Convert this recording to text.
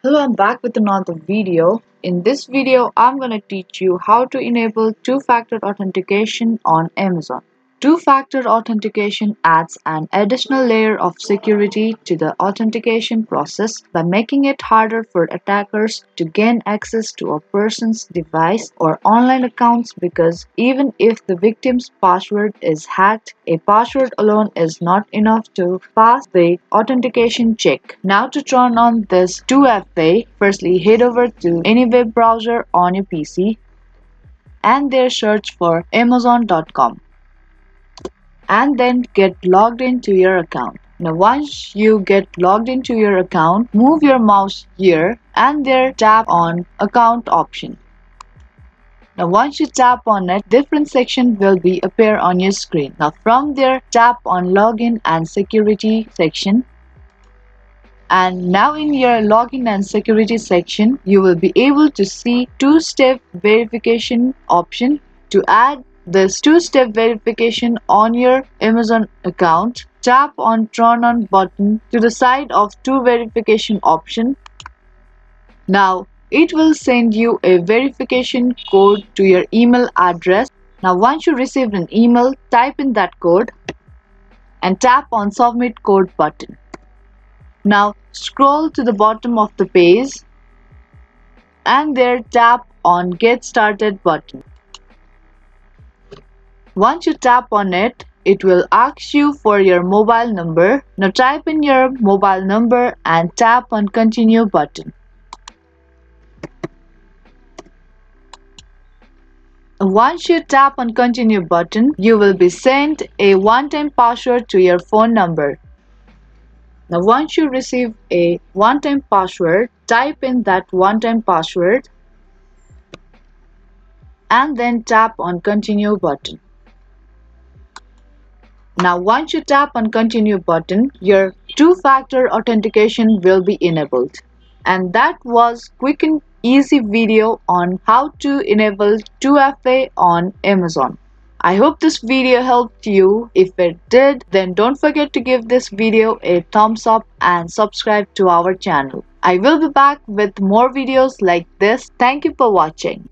Hello, I'm back with another video. In this video, I'm going to teach you how to enable two-factor authentication on Amazon. Two-factor authentication adds an additional layer of security to the authentication process by making it harder for attackers to gain access to a person's device or online accounts, because even if the victim's password is hacked, a password alone is not enough to pass the authentication check. Now, to turn on this 2FA, firstly head over to any web browser on your PC and there search for Amazon.com. And then get logged into your account. Now once you get logged into your account, move your mouse here and there tap on account option. Now once you tap on it, different section will be appear on your screen. Now from there tap on login and security section. And now in your login and security section, you will be able to see two-step verification option. To add this two-step verification on your Amazon account, tap on turn on button to the side of two verification option. Now it will send you a verification code to your email address. Now once you receive an email, type in that code and tap on submit code button. Now scroll to the bottom of the page and there tap on get started button. Once you tap on it, it will ask you for your mobile number. Now type in your mobile number and tap on continue button. Once you tap on continue button, you will be sent a one-time password to your phone number. Now once you receive a one-time password, type in that one-time password and then tap on continue button. Now once you tap on continue button, your two-factor authentication will be enabled. And that was quick and easy video on how to enable 2FA on Amazon. I hope this video helped you. If it did, then don't forget to give this video a thumbs up and subscribe to our channel. I will be back with more videos like this. Thank you for watching.